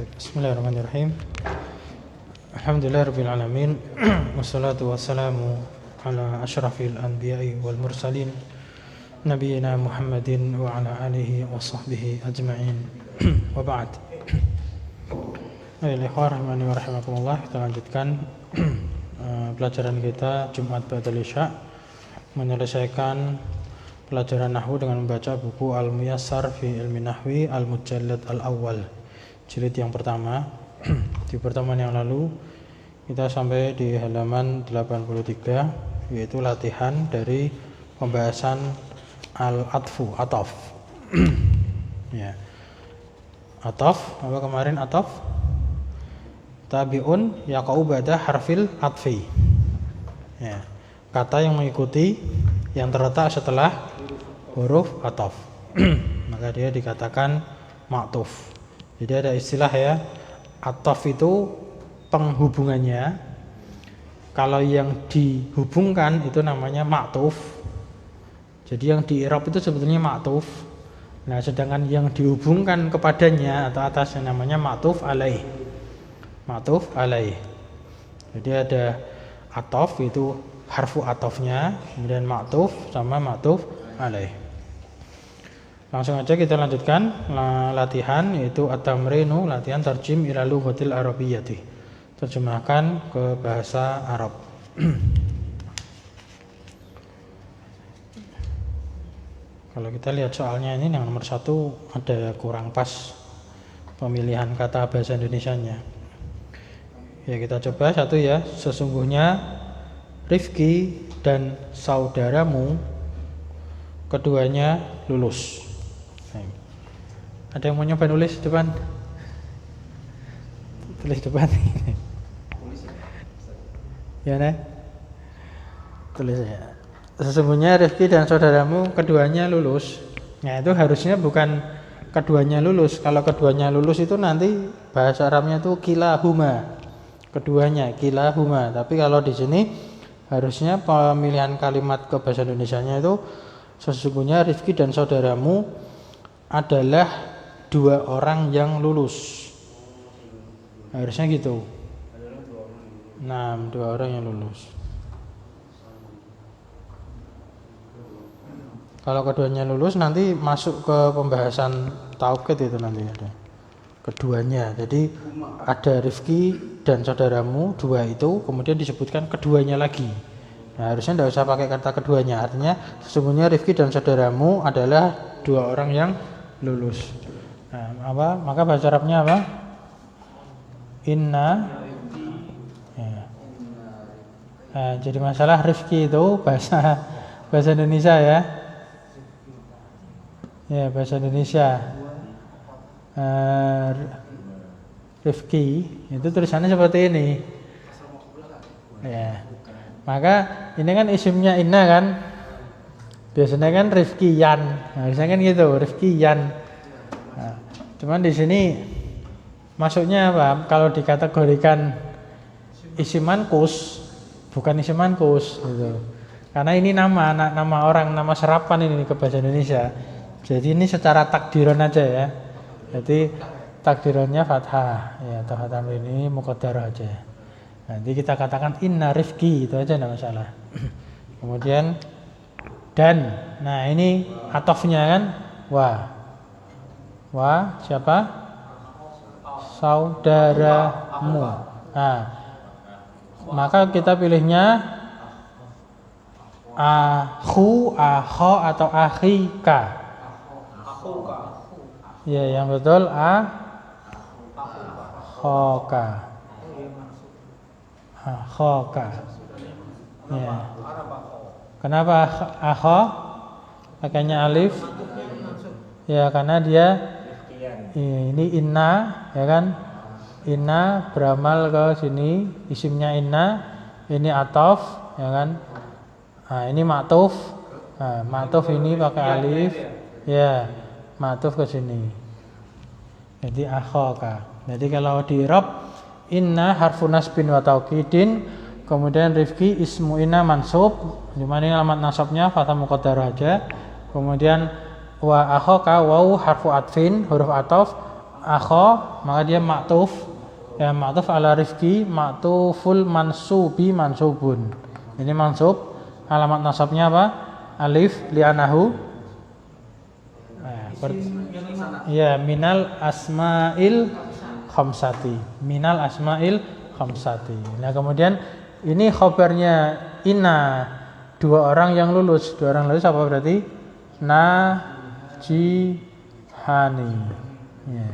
Bismillahirrahmanirrahim. Alhamdulillahirabbil alamin. Wassalatu wassalamu ala asyrafil anbiya'i wal mursalin nabiyina Muhammadin wa ala alihi wa sahbihi ajma'in. Wa ba'd. Ikhwah rahimani wa rahimakumullah, kita lanjutkan pelajaran kita Jumat Ba'dal Isya, menyelesaikan pelajaran nahwu dengan membaca buku Al-Muyassar fi Ilmi Nahwi Al-Mujallad Al-Awwal, jilid yang pertama. Di pertemuan yang lalu kita sampai di halaman 83, yaitu latihan dari pembahasan al-atfu, ataf. Ya. Ataf, apa kemarin ataf? Tabi'un yaqa'u ba'da harfil atfi. Ya. Kata yang mengikuti yang terletak setelah huruf ataf. Maka dia dikatakan ma'tuf. Jadi ada istilah ya, ataf itu penghubungannya. Kalau yang dihubungkan itu namanya ma'tuf. Jadi yang di i'rab itu sebetulnya ma'tuf. Nah, sedangkan yang dihubungkan kepadanya atau atasnya namanya ma'tuf alaih. Ma'tuf alaih. Jadi ada ataf itu harfu atafnya, kemudian ma'tuf sama ma'tuf alaih. Langsung aja kita lanjutkan latihan, yaitu at-tamrinu, latihan tarjim ila lughatil arabiyyati, terjemahkan ke bahasa Arab. Kalau kita lihat soalnya ini yang nomor 1 ada kurang pas pemilihan kata bahasa Indonesianya. Ya, kita coba satu ya. Sesungguhnya Rifki dan saudaramu keduanya lulus. Ada yang mau nyoba nulis depan? Tulis depan. Ya, nah. Tulis ya. Sesungguhnya Rifki dan saudaramu keduanya lulus. Nah, itu harusnya bukan keduanya lulus. Kalau keduanya lulus itu nanti bahasa Arabnya itu kilahuma. Keduanya kilahuma. Tapi kalau di sini harusnya pemilihan kalimat ke bahasa Indonesianya itu sesungguhnya Rifki dan saudaramu adalah 2 orang yang lulus. Harusnya gitu. Nah, 2 orang yang lulus. Kalau keduanya lulus nanti masuk ke pembahasan taukid itu nanti ada. Keduanya. Jadi ada Rifki dan saudaramu 2 itu, kemudian disebutkan keduanya lagi. Nah, harusnya tidak usah pakai kata keduanya. Artinya sesungguhnya Rifki dan saudaramu adalah 2 orang yang lulus. Nah, maka bahasa Arabnya apa? Inna. Ya. Nah, jadi masalah Rifki itu bahasa Indonesia ya. Ya, bahasa Indonesia. Rifki itu tulisannya seperti ini. Ya. Maka ini kan isimnya inna kan. Biasanya kan Rifkiyan. Nah, biasanya kan gitu, Rifkiyan. Nah, cuman di sini masuknya apa? Kalau dikategorikan isim manqus, bukan isim manqus gitu. Karena ini nama orang, nama serapan ini ke bahasa Indonesia. Jadi ini secara takdiran aja ya. Jadi takdirannya fathah ya, atau fathah ini muqaddarah aja. Nanti kita katakan inna Rifki, itu aja enggak masalah. Kemudian dan, nah ini atofnya kan wa siapa? Saudaramu. Nah, maka kita pilihnya akhu, akho atau akhika. Ya, yang betul akhoka. Akhoka. Ya. Kenapa akho? Pakainya alif. Ya, karena dia ini inna, ya kan? Inna beramal ke sini, isimnya inna. Ini ataf, ya kan? Nah, ini ma'tuf. Nah, ma'tuf ini pakai alif. Ya, ma'tuf ke sini. Jadi akhoka. Jadi kalau di i'rab inna harfu nasbin wa taukidin, kemudian Rifki ismu inna mansub, dimana ini alamat nasabnya fathah muqaddarah aja. Kemudian wa akhoka waw harfu atfin, huruf ataf, akho, maka dia ma'tuf. Ya, ma'tuf ala Rifki, ma'tuful mansubi mansubun. Ini mansub, alamat nasabnya apa? Alif li'anahu. Ya, minal asma'il khamsati. Minal asma'il khamsati. Nah, kemudian ini khabarnya inna, dua orang yang lulus. Dua orang lulus apa berarti? Najihani. Ya.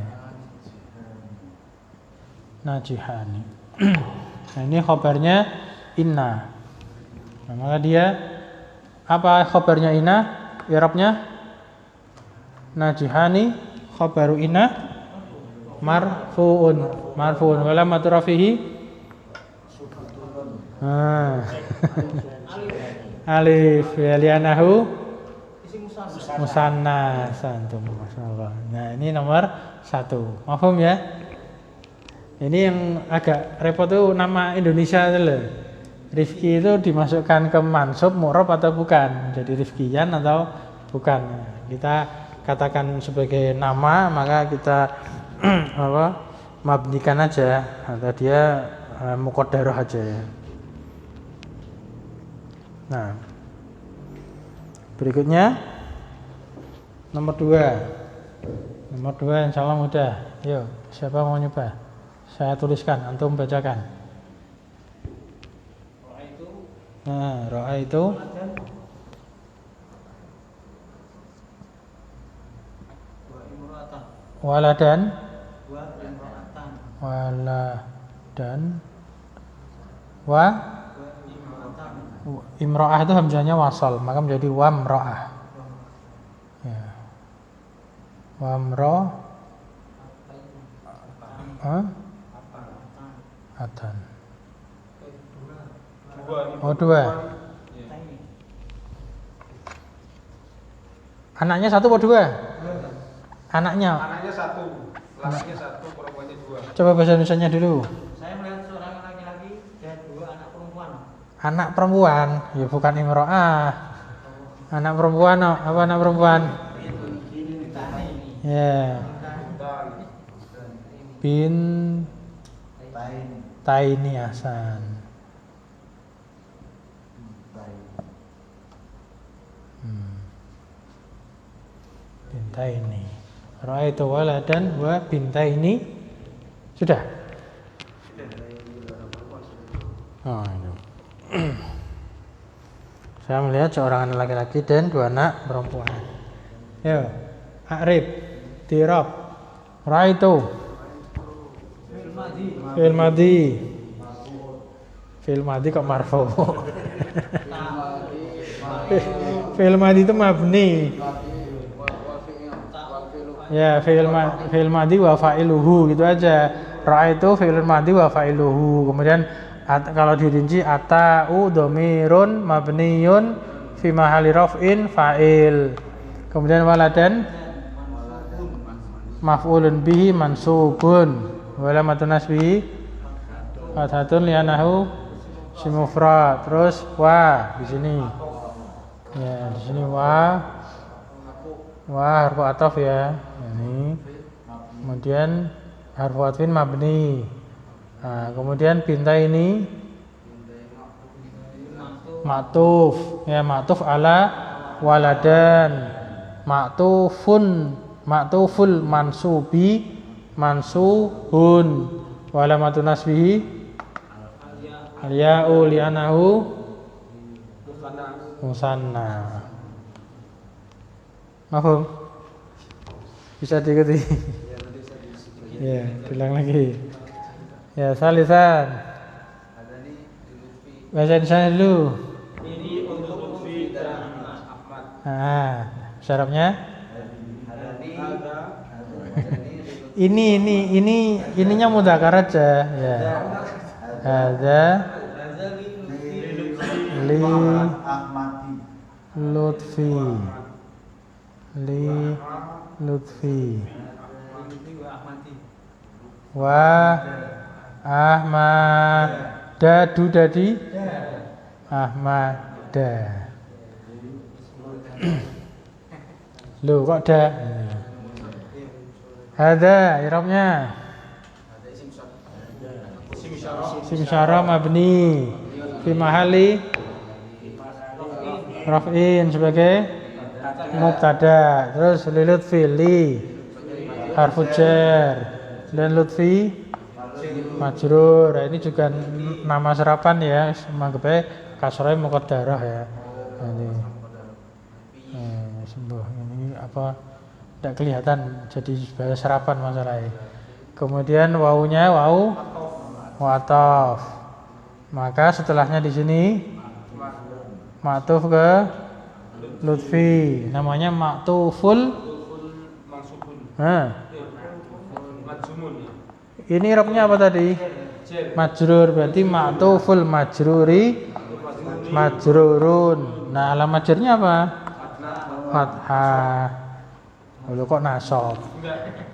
Najihani. Nah, ini khabarnya inna. Nah, maka dia apa khabarnya inna? I'rabnya najihani khabaru inna marfu'un. Marfu'un wa lamatu rafihi alif ya lianahu musanna santum. Masyaallah. Nah, ini nomor 1. Paham ya? Ini yang agak repot tuh nama Indonesia itu loh. Rifki itu dimasukkan ke mansub mu'rab atau bukan? Jadi Rifkian atau bukan? Kita katakan sebagai nama, maka kita mabnikan aja atau dia muqaddarah aja ya. Nah, berikutnya nomor 2. Nomor 2 insyaallah mudah. Yuk, siapa mau nyoba? Saya tuliskan, antum bacakan. Nah, ro'a itu waladan wa imra'ah itu hamzahnya wasal, maka menjadi wamra'ah. Ya. Atan. Oh, 2. Anaknya 1 atau 2? Anaknya 1, laki-lakinya 1, perempuannya 2. Coba bahasa Indonesianya dulu. Saya melihat seorang laki-laki dan 2 anak perempuan. Anak perempuan, ya bukan imro'ah. Anak perempuan, apa anak perempuan? Ya. Bin Taini Hasan. Bintaini. Ra'aitu waladan wa bintaini. Sudah. Oh, ini. Saya melihat seorang anak laki-laki dan 2 anak perempuan. Yo, a'rib, tirab. Ra'aitu. Fi'il madhi. Fi'il madhi kok marfu. Fi'il madhi itu mabni. Ya, fi'il madhi wa fa'iluhu gitu aja. Ra'aitu fi'il madhi wa fa'iluhu. Kemudian kalau dirinci ata'u dhamirun mabniyun fi mahalli raf'in fa'il. Kemudian waladan maf'ulun bihi mansubun. Walamatun nasbihi fathatun li'anahu simufrad. Terus wa di sini. Ya, di sini wa harfu ataf ya. Ini. Kemudian harfu atfin mabni. Nah, kemudian binta ini ma'tuf. Ya, ma'tuf ala waladan. Ma'tuful mansubi mansubun. Walamatun nasbihi al-ya'u li'anahu musanna. Mahfum? Bisa diikuti? Ya, bilang lagi. Ya, salisan. Bahasa Indonesia dulu. Ini untuk Lutfi dan Ahmad. Nah, syarafnya? Ininya mudzakkar aja ya. Hadza li Lutfi wa Ahmad dadu dadi Ahmada. Loh kok da? Hada i'rabnya isim isyarah mabni fi mahalli raf'in sebagai mubtada. Terus lilutfi li harfu jar dan lutfi majrur. Nah, ini juga nama serapan ya, manggepe kasroh muqaddarah ya. Nah, ini sembuh ini apa tidak kelihatan jadi bahasa serapan masalahnya. Kemudian wawunya wau mu'athaf. Maka setelahnya di sini ma'tuf ke lutfi, namanya ma'tuful ini irabnya apa tadi? Majrur, berarti ma'tuful majruri majrurun. Nah, alamat jarnya apa? Fathah. Lalu kok nasab?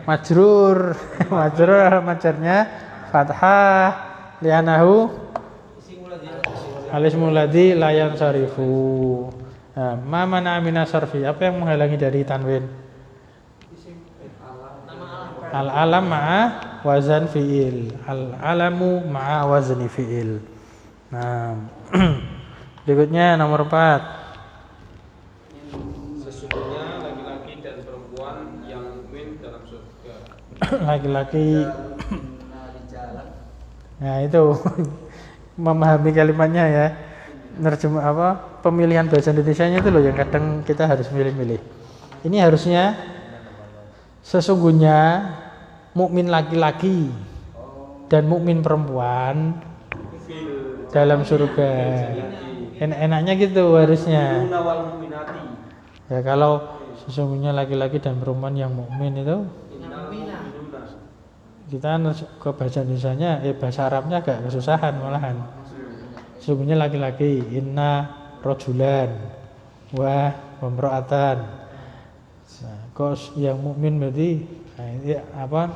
Majrur. Majrur alamat jarnya fathah li'anahu alismul ladzi la yansarifu. Nah, ma mana mina sarfi, apa yang menghalangi dari tanwin? Al-alam ma'a wazan fi'il. Al-alamu ma'a wazni fi'il. Nah, berikutnya nomor 4. Sesungguhnya laki-laki dan perempuan yang mukmin dalam surga. Laki-laki. Nah, itu memahami kalimatnya ya. Nerjemah apa? Pemilihan bahasa Indonesianya itu loh yang kadang kita harus milih-milih. Ini harusnya sesungguhnya mukmin laki-laki dan mukmin perempuan dalam surga. Enaknya gitu harusnya. Ya kalau sesungguhnya laki-laki dan perempuan yang mukmin itu kita ke bahasa Indonesianya bahasa Arabnya agak kesusahan malahan. Sesungguhnya laki-laki inna rajulan wa imra'atan. Nah, kok yang mukmin berarti nah, ini apa?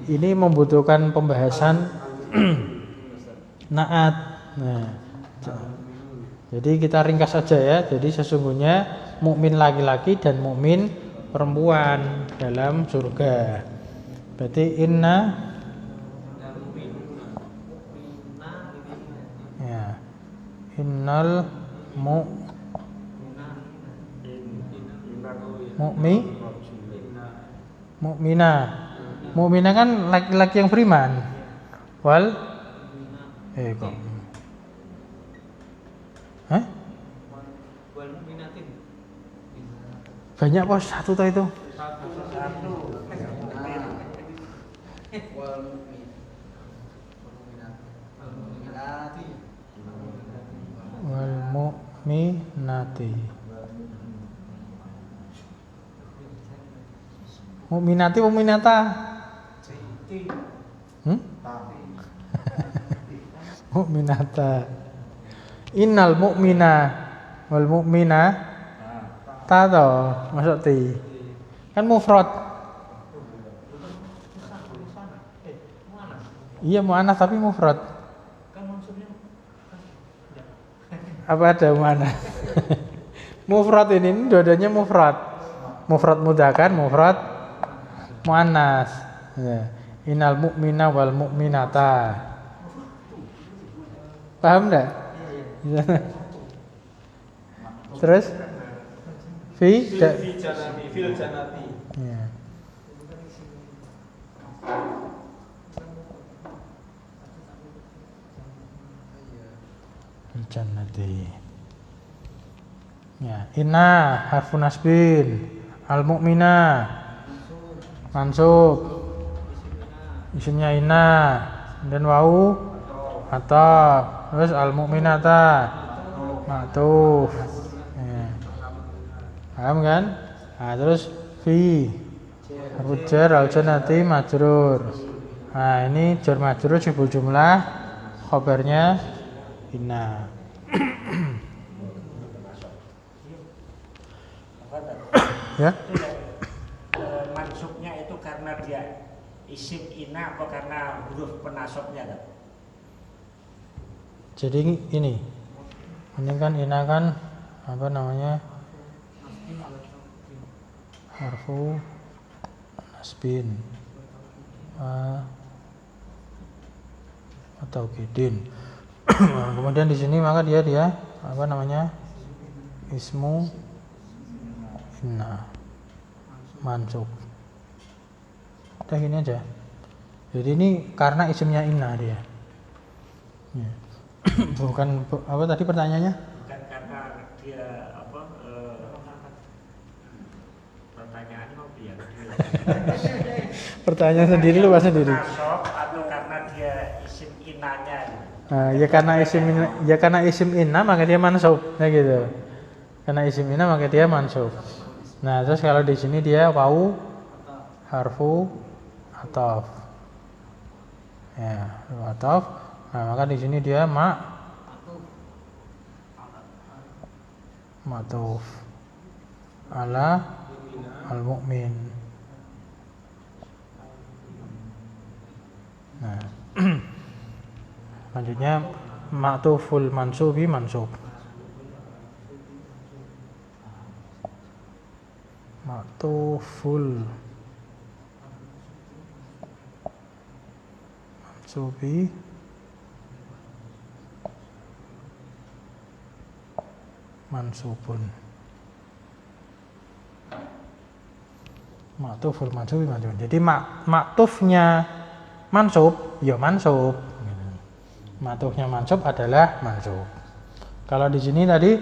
Ini membutuhkan pembahasan naat. Nah, jadi kita ringkas saja ya. Jadi sesungguhnya mukmin laki-laki dan mukmin perempuan dalam surga. Berarti inna ya innal mu'mina kan laki-laki yang beriman. Wal kok banyak pos satu toh itu. Wal mu'minati. Mu'minati mu'minata. Mu'minata. Innal mu'mina wal mu'mina tato masuk ti. Kan mufrad. Iya mu'annas tapi mufrad. Apa ada mana? Mufrad ini dua-duanya mufrad. Mufrad mudzakkar, mufrad muannas. Ya. Innal mu'mina wal mu'minata. Paham enggak? Terus fil janati. Ya. Jannati. Ya, inna harfu nasbin, al mu'mina mansub. Isimnya inna dan wau atau terus al mu'minata ma'tuf. Ya. Paham kan? Nah, terus fi harfu jar al jannati majrur. Nah, ini jar majrur sibul jumlah khabarnya inna. Ya. Mansubnya itu karena dia isim inna apa karena huruf penasabnya kan? Jadi ini kan inna kan apa namanya harfu nasbin. atau kidin. Kemudian di sini maka dia apa namanya, ismu inna mansub. Udah gini aja. Jadi ini karena isimnya inna dia. Ya. Bukan apa tadi pertanyaannya? Bukan karena dia apa pertanyaannya apa ya? Pertanyaan sendiri, lupa sendiri. Nasab atau karena dia isim inanya? Ya karena isim inna maka dia mansub, ya gitu. Karena isim inna maka dia mansub. Nah, terus kalau di sini dia wau harfu ataf. Ya, harfu ataf. Nah, maka di sini dia ma'tuf ala al-mu'min. Nah, selanjutnya ma'tuful mansubi mansub. Ma'tuful mansubi mansubun. Ma'tuful mansubi mansubun. Jadi ma'tufnya mansub, ya mansub. Ma'tufnya mansub adalah mansub. Kalau di sini tadi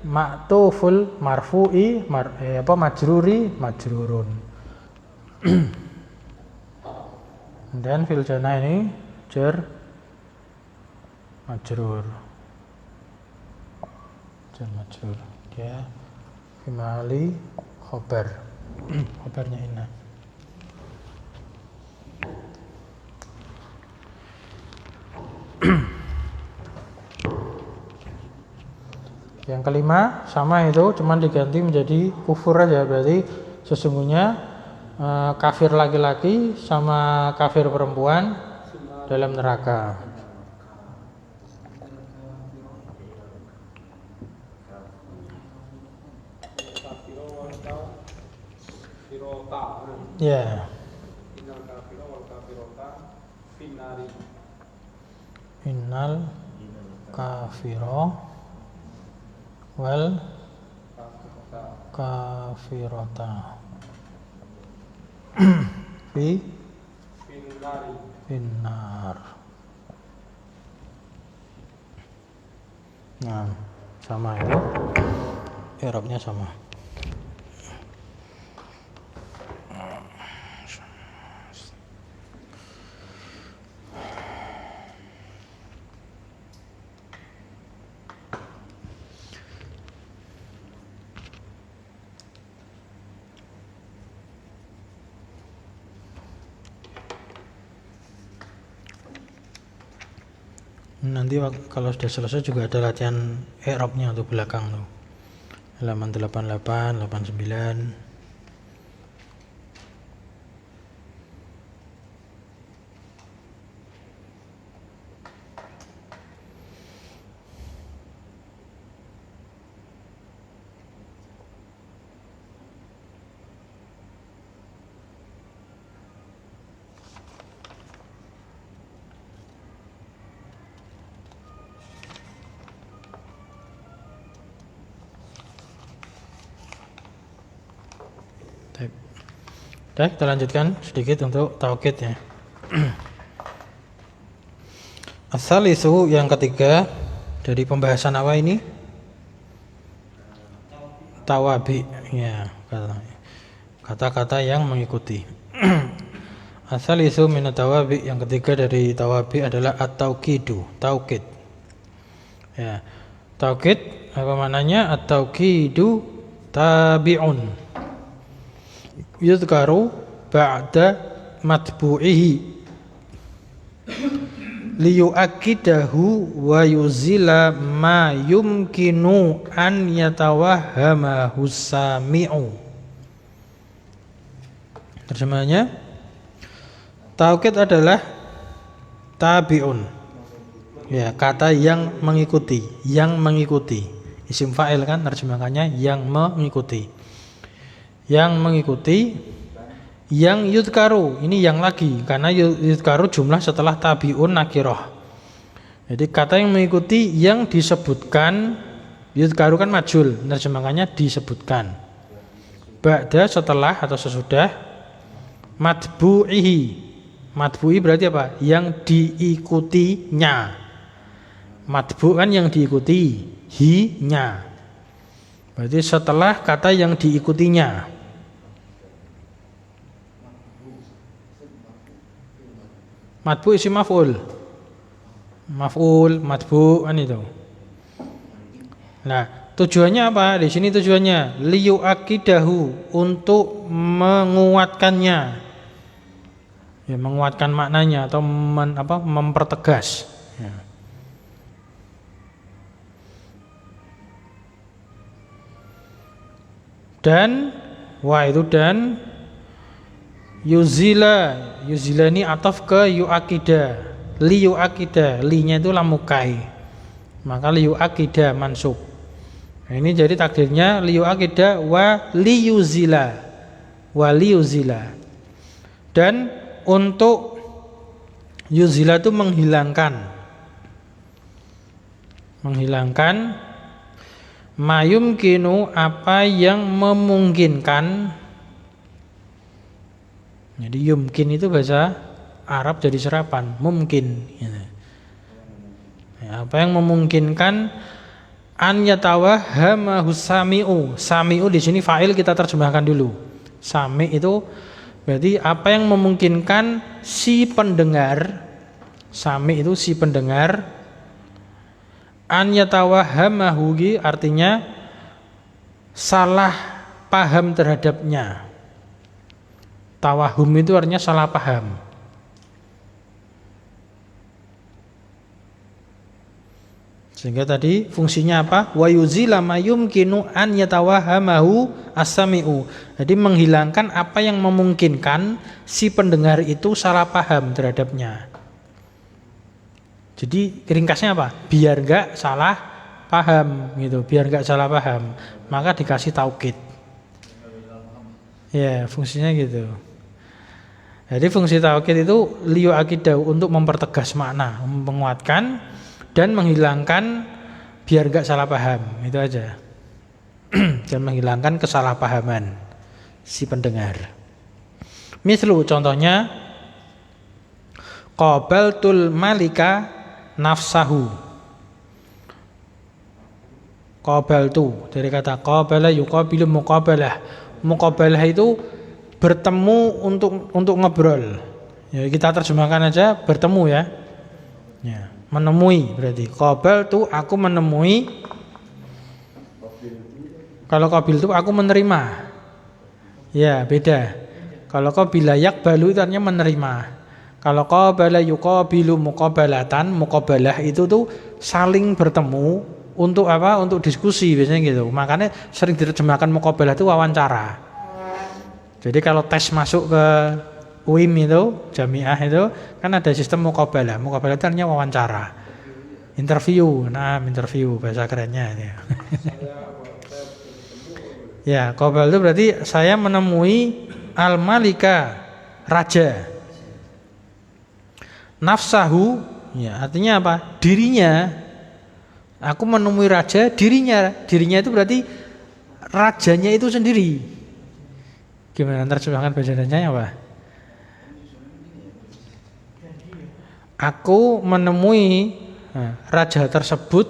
ma'tuful marfu'i majruri majrurun. Dan fil jannah ini jar majrur. Jar majrur. Dia fi khobar. Khobarnya inna. Yang kelima sama itu, cuman diganti menjadi kufur aja. Berarti sesungguhnya kafir laki-laki sama kafir perempuan dalam neraka. Ya. Innal kafiro wal kafirota fi finnar. Nah, sama itu. I'rabnya sama. Nanti kalau sudah selesai juga ada latihan i'rabnya untuk belakang tuh. Halaman 88, 89. Baik, kita lanjutkan sedikit untuk taukid ya. Asal isu yang ketiga dari pembahasan apa ini? Tawabi ya, kata-kata yang mengikuti. Asal isu minat tawabi yang ketiga dari tawabi adalah at-tauqidu, taukid. Ya. Taukid apa maknanya? At-tauqidu tabi'un yudhkaru ba'da matbu'ihi liyu'akkidahu wa yuzila ma yumkinu an yatawahhama husami'u. Terjemahannya, taukid adalah tabi'un, ya, kata yang mengikuti, isim fa'il kan terjemahannya, yang mengikuti Yang yudkaru, ini yang lagi, karena yudkaru jumlah setelah tabiun nakirah. Jadi kata yang mengikuti yang disebutkan, yudkaru kan majul, terjemahannya disebutkan. Ba'da setelah atau sesudah, matbu'ihi. Matbu'i berarti apa? Yang diikutinya. Matbu' kan yang diikuti, hi-nya. Berarti setelah kata yang diikutinya. Matbu isim maf'ul. Maf'ul, matbu kan itu. Nah, tujuannya apa? Di sini tujuannya liyu'akidahu, untuk menguatkannya. Ya, menguatkan maknanya atau mempertegas. Ya. Dan dan yuzila ini ataf ke yu'akida, li yu'akida, li-nya itu lamukai, maka li yu'akida mansub. Nah, ini jadi takdirnya li yu'akida wa li yuzila, dan untuk yuzila itu menghilangkan mayumkinu, apa yang memungkinkan. Jadi yumkin itu bahasa Arab jadi serapan, mungkin. Ya, apa yang memungkinkan an yatawahhamahu sami'u. Sami'u di sini fa'il kita terjemahkan dulu. Sami itu berarti apa yang memungkinkan si pendengar. Sami itu si pendengar. An yatawahhamahu artinya salah paham terhadapnya. Tawahum itu artinya salah paham. Sehingga tadi fungsinya apa? Wa yuzila ma yumkinu an yatawahhamahu as-sami'u. Jadi menghilangkan apa yang memungkinkan si pendengar itu salah paham terhadapnya. Jadi ringkasnya apa? Biar enggak salah paham gitu, biar enggak salah paham, maka dikasih taukid. Ya, fungsinya gitu. Jadi fungsi taukid itu liyu akidah, untuk mempertegas makna, menguatkan dan menghilangkan biar enggak salah paham, itu aja. Dan menghilangkan kesalahpahaman si pendengar. Mislu contohnya qabaltul malika nafsahu. Qabaltu dari kata qabala yuqabilu muqabalah. Muqabalah itu bertemu untuk ngobrol. Ya, kita terjemahkan aja bertemu ya. Ya, menemui berarti. Qabaltu, aku menemui. Kalau qabil itu aku menerima. Ya, beda. Kalau qabila yaqbalu itu artinya menerima. Kalau qabala yuqabilu muqabalatan, muqabalah itu tuh saling bertemu untuk apa? Untuk diskusi biasanya gitu. Makanya sering diterjemahkan muqabalah itu wawancara. Jadi kalau tes masuk ke UIM itu, Jamiah itu kan ada sistem muqabalah. Muqabalah itu artinya wawancara. Interview, interview bahasa kerennya ya. Ya, qabal itu berarti saya menemui al-malika, raja. Nafsahu, ya artinya apa? Dirinya. Aku menemui raja, dirinya. Dirinya itu berarti rajanya itu sendiri. Gimana terjemahkan bahasa Indonesianya apa? Aku menemui raja tersebut,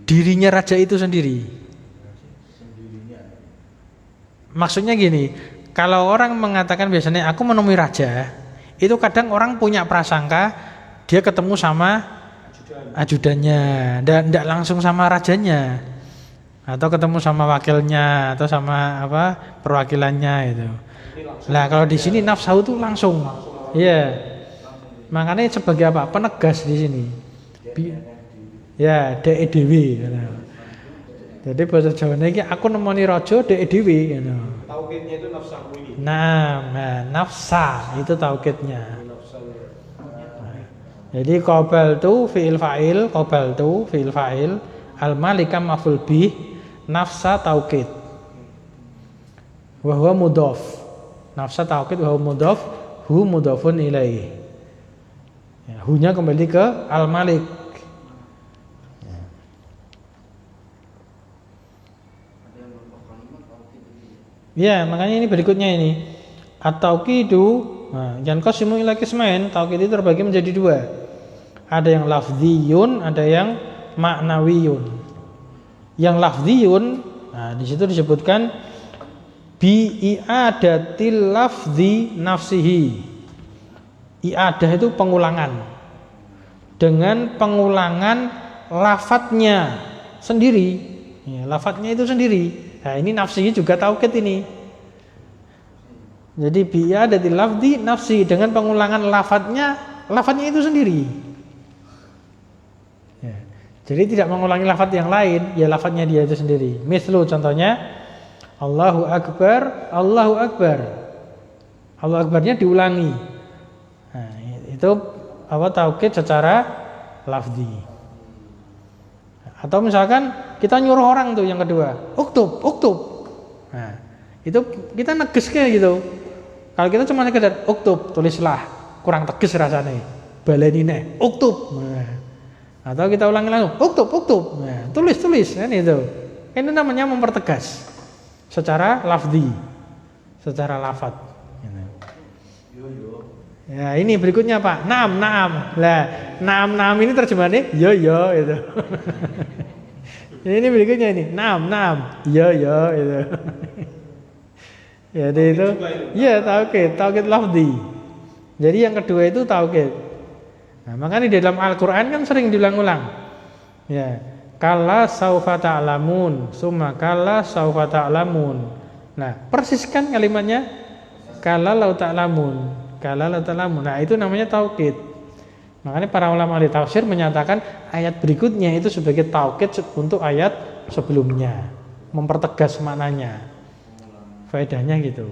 dirinya raja itu sendiri. Maksudnya gini, kalau orang mengatakan biasanya aku menemui raja, itu kadang orang punya prasangka dia ketemu sama ajudannya, dan tidak langsung sama rajanya, atau ketemu sama wakilnya atau sama perwakilannya itu. Nah kalau di sini nafsahu itu langsung, iya. Makanya sebagai apa? Penegas di sini. Ya, DEDW. Jadi bahasa Jawanya ini aku nemoni raja DEDW. Taukidnya itu nafsahu ini. Nah, nafsa itu taukidnya. Jadi qabal tu fi'il fa'il, qabal tu fi'il fa'il, al-malika maf'ul bih, nafsa taukid. Wa huwa mudhaf. Nafsa taukid wa huwa mudhaf, hu mudhafun ilaih. Ya, hunya kembali ke al-malik. Ya, makanya ini berikutnya ini. At-tauqidu, yang qasimu ila qismain, taukid itu terbagi menjadi dua. Ada yang lafdziyun, ada yang ma'nawiyun. Yang lafdziyun, di situ disebutkan bi i'adatil lafdzi nafsihi. I'adah itu pengulangan. Dengan pengulangan lafadznya sendiri. Ya, lafadznya itu sendiri. Nah, ini nafsihi juga taukid ini. Jadi bi i'adatil lafdzi nafsi, dengan pengulangan lafadznya itu sendiri. Ya. Jadi tidak mengulangi lafadz yang lain, ya lafadznya dia itu sendiri. Mislu contohnya Allahu Akbar, Allahu Akbar. Allahu Akbarnya diulangi. Nah, itu taukid secara lafzi. Atau misalkan kita nyuruh orang tuh yang kedua, uktub. Nah, itu kita neges kayak gitu. Kalau kita cuma sekedar uktub, tulislah, kurang tegas rasanya. Balenine, uktub. Nah, atau kita ulangi langsung, uktub. Nah, tulis kan itu. Ini namanya mempertegas secara lafzi, secara lafadz. Ya, ini berikutnya Pak. Naam. Lah, naam ini terjemahannya yo itu. Ini berikutnya ini. Naam. Yo itu. Jadi itu ya taukid lafzi. Jadi yang kedua itu taukid. Nah, makanya di dalam Al-Qur'an kan sering diulang-ulang. Ya, kalla saufa ta'lamun, summa kalla saufa ta'lamun. Nah, persis kan kalimatnya kalla lau ta'lamun. Nah, itu namanya taukid. Makanya para ulama ahli tafsir menyatakan ayat berikutnya itu sebagai taukid untuk ayat sebelumnya, mempertegas maknanya. Faedahnya gitu.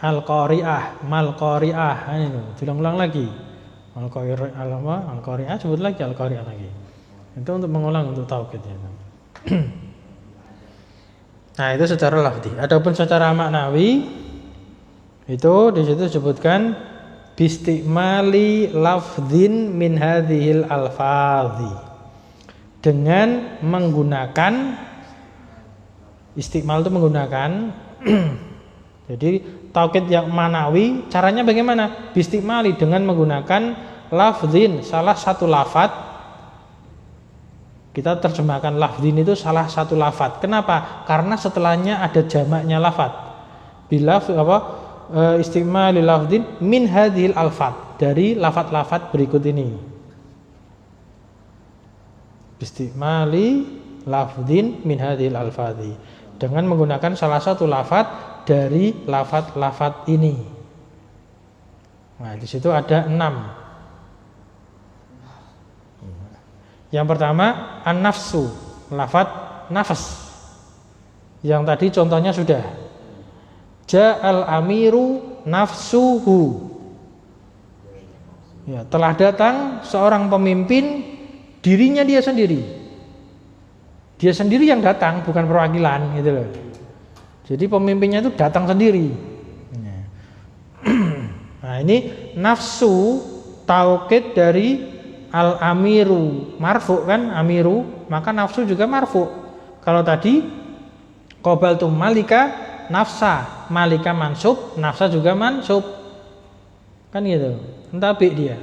Al-qari'ah, mal-qari'ah, ini diulang-ulang lagi. Al-qari'ah sebut lagi al-qari'ah lagi. Itu untuk mengulang untuk taukidnya. Nah, itu secara lafzi. Adapun secara maknawi itu di situ disebutkan bistimali lafdzin min hadhil alfazi. Dengan menggunakan istimal itu menggunakan jadi taukid yang manawi caranya bagaimana? Bistimali dengan menggunakan lafdzin, salah satu lafadz. Kita terjemahkan lafdzin itu salah satu lafadz. Kenapa? Karena setelahnya ada jamaknya lafadz. Bila istimali lafdzin min hadhil alfadz, dari lafadz-lafadz berikut ini. Istimali lafdzin min hadhil alfadzi, dengan menggunakan salah satu lafadz dari lafadz-lafadz ini. Nah, di situ ada 6. Yang pertama an-nafsu, lafadz nafas. Yang tadi contohnya sudah. Ja'al amiru nafsuhu. Ya, telah datang seorang pemimpin, dirinya dia sendiri. Dia sendiri yang datang, bukan perwakilan gitu loh. Jadi pemimpinnya itu datang sendiri. Nah, ini nafsu taukid dari al-amiru, marfu kan, amiru, maka nafsu juga marfu. Kalau tadi qabaltu malika nafsa, malika mansub, nafsa juga mansub. Kan gitu. Entabi dia.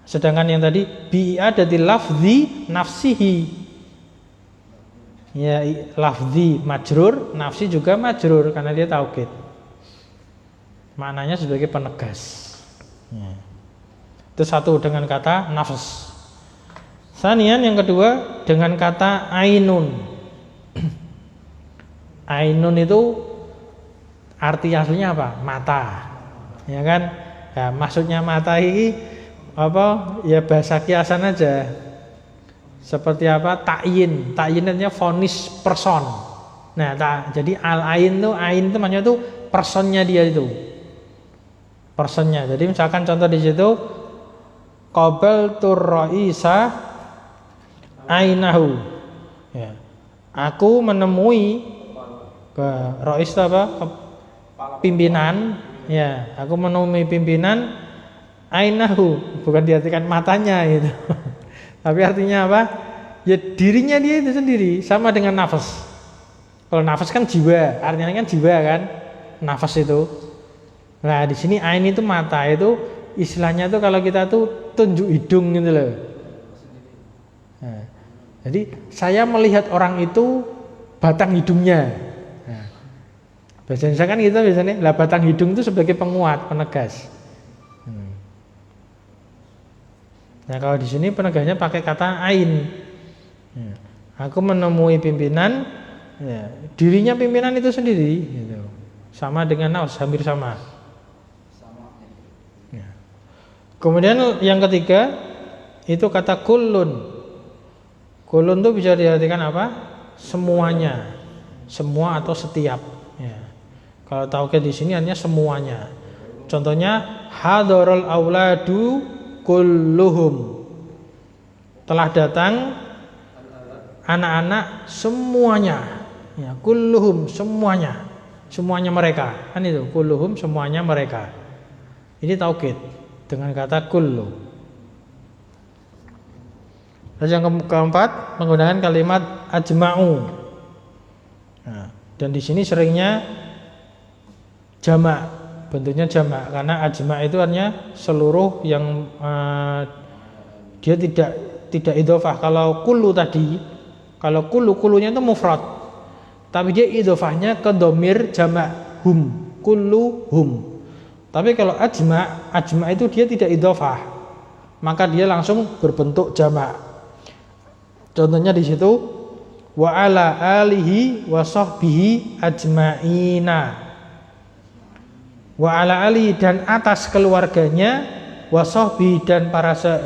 Sedangkan yang tadi bi i'adatil lafzi nafsihi. Ya, lafzi majrur, nafsi juga majrur karena dia taukid. Maknanya sebagai penegas. Ya. Itu satu dengan kata nafs. Sanian yang kedua dengan kata ainun. Ainun itu arti aslinya apa? Mata. Ya kan? Ya, maksudnya mata ini apa? Ya bahasa kiasan aja. Seperti apa? Ta'yin. Ta'yin artinya vonis person. Nah, jadi al-ain itu maksudnya itu personnya dia itu. Personnya. Jadi misalkan contoh di situ qabaltur ra'isa ainahu. Ya. Aku menemui ke rois itu apa? Pimpinan. Ya, aku menemui pimpinan ainahu, bukan diartikan matanya gitu. Tapi artinya apa? Ya dirinya dia itu sendiri, sama dengan nafas. Kalau nafas kan jiwa, artinya kan jiwa kan, nafas itu. Nah di sini ain itu mata, itu istilahnya tuh kalau kita tuh tunjuk hidung gitu loh. Nah, jadi saya melihat orang itu batang hidungnya. Nah, biasanya kan kita biasanya lah batang hidung itu sebagai penguat, penegas. Nah kalau di sini penegasnya pakai kata ain. Aku menemui pimpinan, ya, dirinya pimpinan itu sendiri, gitu. Sama dengan nafas, hampir sama. Ya. Kemudian yang ketiga itu kata kullun. Kullun itu bisa diartikan apa? Semuanya, semua atau setiap. Ya. Kalau taukid di sini artinya semuanya. Contohnya hadarul auladu kulluhum. Telah datang anak-anak semuanya, ya, kulluhum semuanya mereka, kan itu kulluhum semuanya mereka. Ini taukid dengan kata kullu. Terus yang keempat menggunakan kalimat ajma'u. Nah, dan di sini seringnya jamak, bentuknya jamak karena ajma' itu artinya seluruh yang dia tidak idhofah. Kalau kullu tadi, kalau kulunya itu mufrad, tapi dia idhofahnya ke domir jamak hum, kullu hum. Tapi kalau ajma itu dia tidak idhofah, maka dia langsung berbentuk jamak. Contohnya di situ wa ala alihi wa sahbihi ajma'ina. Wa ala ali dan atas keluarganya, wa sahbihi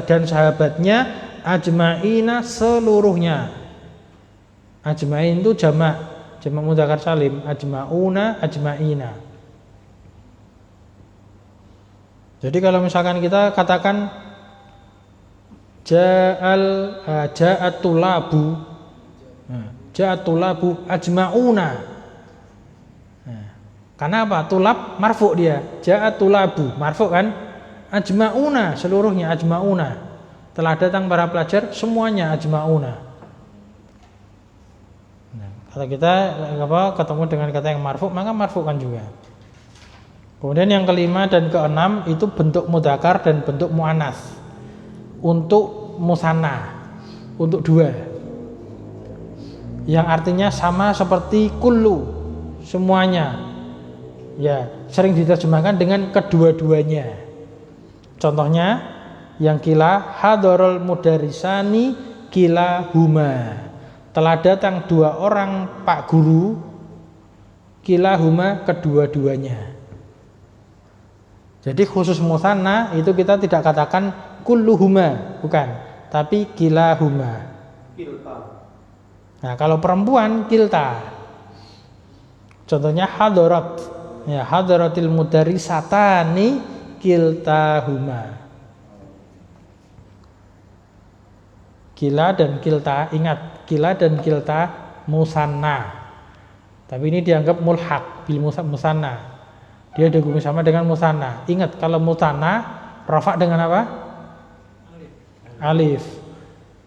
dan sahabatnya, ajma'ina seluruhnya. Ajma'in itu jamak mudzakkar salim, ajma'una, ajma'ina. Jadi kalau misalkan kita katakan ja'atulabu ajma'una. Karena apa? Tulab marfu dia. Ja'atulabu marfu kan? Ajma'una seluruhnya, ajma'una. Telah datang para pelajar semuanya, ajma'una. Kalau kita ketemu dengan kata yang marfu, maka marfukan juga. Kemudian yang kelima dan keenam itu bentuk mudzakkar dan bentuk muannas. Untuk musanna, untuk dua. Yang artinya sama seperti kullu, semuanya. Ya, sering diterjemahkan dengan kedua-duanya. Contohnya yang kila hadarul mudarisani kila huma. Telah datang dua orang pak guru, kilahuma kedua-duanya. Jadi khusus musanna itu kita tidak katakan kulluhuma, bukan, tapi kilahuma. Nah kalau perempuan kilta. Contohnya hadarat, ya hadaratil mudarisatani kiltahuma. Kila dan kilta, ingat kila dan kilta musanna. Tapi ini dianggap mulhaq bil musanna. Dia dihukumi sama dengan musanna. Ingat kalau musanna rafa dengan apa? Alif.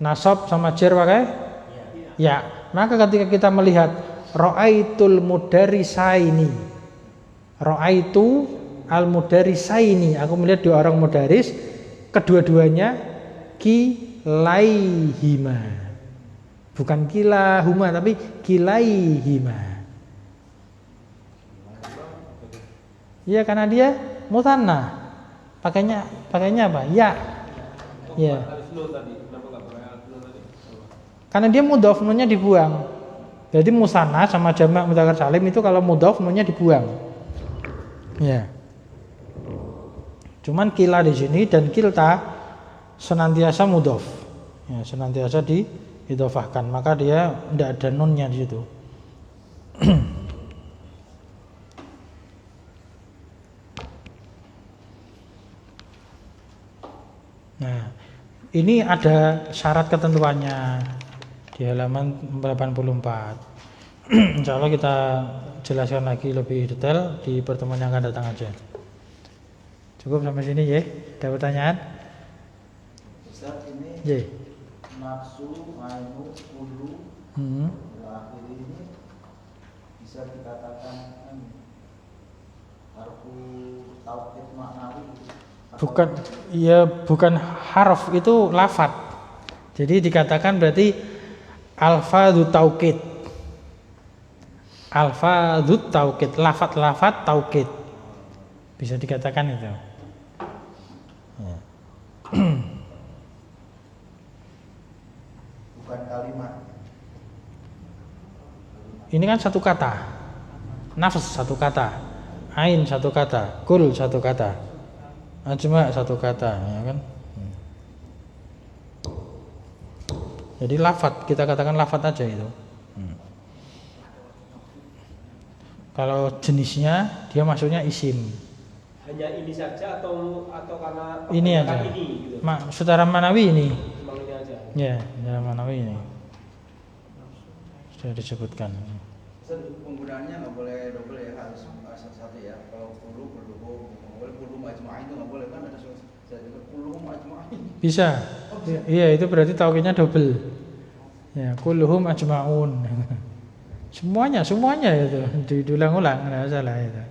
Nasab sama jar pakai ya. Maka ketika kita melihat ra'aitul mudarisaini, ra'aitu al mudarisaini, aku melihat dua orang mudaris, kedua-duanya kilaihima, bukan kilahuma tapi kilaihima. Ya karena dia musanna, pakainya apa? Ya. Karena dia mudhof nunnya dibuang. Jadi musanna sama jamak mudzakkar salim itu kalau mudhof nunnya dibuang. Ya. Cuman kila di sini dan kilta senantiasa mudhof. Ya, senantiasa diidhofahkan, maka dia tidak ada nunnya di situ. Nah, ini ada syarat ketentuannya. di halaman 84. Insya Allah kita jelaskan lagi lebih detail di pertemuan yang akan datang aja. Cukup sampai sini ya. Ada pertanyaan? Ustaz, ini Ya. nafsu, ainu, kulu, akhir ini bisa dikatakan harfu tauhid maknawi. Bukan, ya bukan harf, itu lafat. Jadi dikatakan berarti alfadzu taukid. Alfadzu taukid, lafat-lafat taukid. Bisa dikatakan itu. Ya. Bukan kalimat. Ini kan satu kata. Nafs satu kata. Ain satu kata. Kul satu kata. Ajma satu kata, ya kan? Jadi lafat, kita katakan lafat aja itu. Kalau jenisnya dia maksudnya isim. Hanya ini saja atau karena Ini aja. ini gitu. Secara manawi ini. Cuma ini aja. Ya, secara manawi ini. Sudah disebutkan. Penggunaannya nggak boleh double ya, harus satu-satu ya. Kalau kulu nggak boleh, kulu majma'in itu nggak boleh kan, ada juga kulu majma'in. Bisa. Iya, itu berarti taukidnya double. Ya, kulluhum ajma'un. Semuanya itu diulang-ulang, enggak salah itu.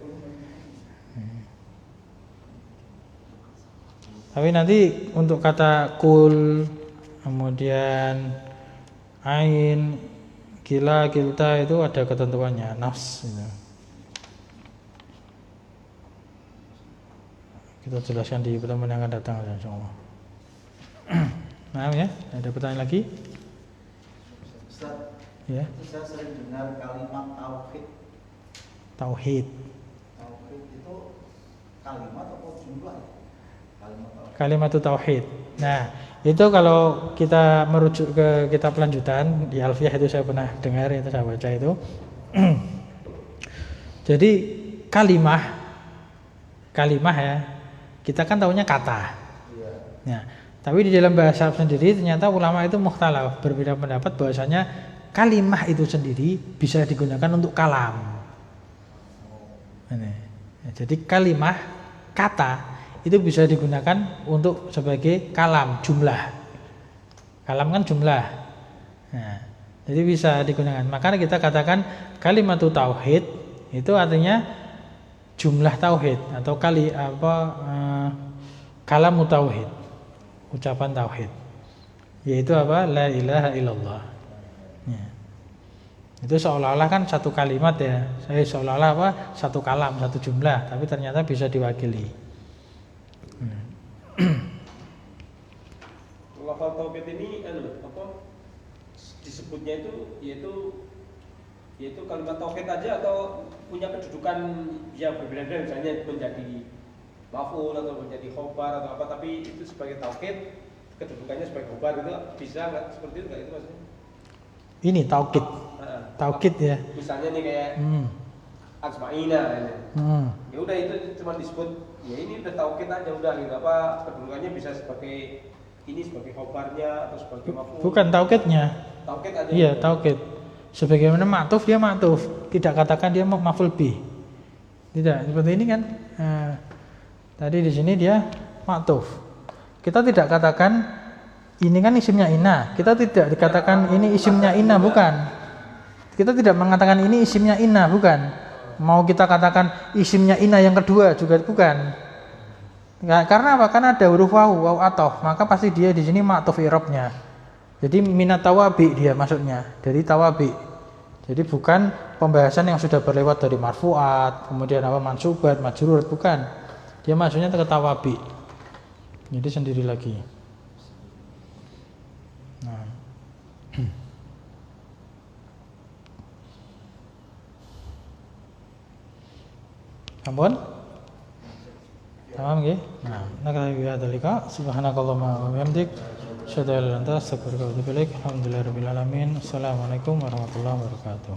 Tapi nanti untuk kata kul, kemudian ain, kila, kilta itu ada ketentuannya, nafs itu. Kita jelaskan di pertemuan yang akan datang insyaallah. Nah ya, ada pertanyaan lagi? Ustaz, Ya. saya sering dengar kalimat tauhid. Tauhid. Tauhid itu kalimat atau jumlah? Kalimat tauhid. Kalimat tauhid. Nah, itu kalau kita merujuk ke kitab lanjutan di Alfiyah itu saya pernah dengar, itu saya baca itu. Jadi kalimah ya, kita kan tahunya kata. Iya. Nah, tapi di dalam bahasa Arab sendiri ternyata ulama itu mukhtalaf, berbeda pendapat bahwasanya kalimah itu sendiri bisa digunakan untuk kalam. Ini. Jadi kalimah kata itu bisa digunakan untuk sebagai kalam, jumlah. Kalam kan jumlah. Nah, jadi bisa digunakan. Makanya kita katakan kalimatu tauhid itu artinya jumlah tauhid atau kalamu tauhid, ucapan tauhid. Yaitu apa? La ilaha illallah. Ya. Itu seolah-olah kan satu kalimat ya. Seolah-olah apa? Satu kalam, satu jumlah, tapi ternyata bisa diwakili. Lafal tauhid ini disebutnya itu yaitu kalimat tauhid aja atau punya kedudukan yang berbeda-beda, misalnya menjadi maf'ul atau menjadi khobar atau apa, tapi itu sebagai tauhid kedudukannya sebagai khobar, itu bisa nggak seperti itu nggak itu maksudnya? Ini taukid. Taukid ya. Misalnya nih kayak Asma'ina ini. Ya udah itu cuma disebut ya ini udah taukid aja udah gitu, apa kedudukannya bisa sebagai ini sebagai khobarnya atau sebagai maf'ul. Bukan taukidnya. Taukid aja. Iya, taukid. Sebagaimana ma'tuf dia ma'tuf, tidak katakan dia maf'ul bih. Tidak, seperti ini kan. Nah, tadi di sini dia ma'tuf. Kita tidak katakan ini kan isimnya inna. Kita tidak dikatakan ini isimnya inna, bukan. Kita tidak mengatakan ini isimnya inna, bukan. Mau kita katakan isimnya inna yang kedua juga bukan. Nah, karena apa? Karena ada huruf waw atof, maka pasti dia di sini ma'tuf i'rabnya. Jadi minat tawabi dia maksudnya, dari tawabi. Jadi bukan pembahasan yang sudah berlewat dari marfuat, kemudian apa mansubat, majrurat, bukan. Dia maksudnya ke tawabi. Jadi sendiri lagi. Nah. Ampun? Tamam nggih? Nah, nakatabi hadzal liqa. Subhanakallahumma wa bihamdik, asyhadu an la ilaha illa anta, astaghfiruka wa atubu ilaik. Alhamdulillahirabbil alamin. Assalamualaikum warahmatullahi wabarakatuh.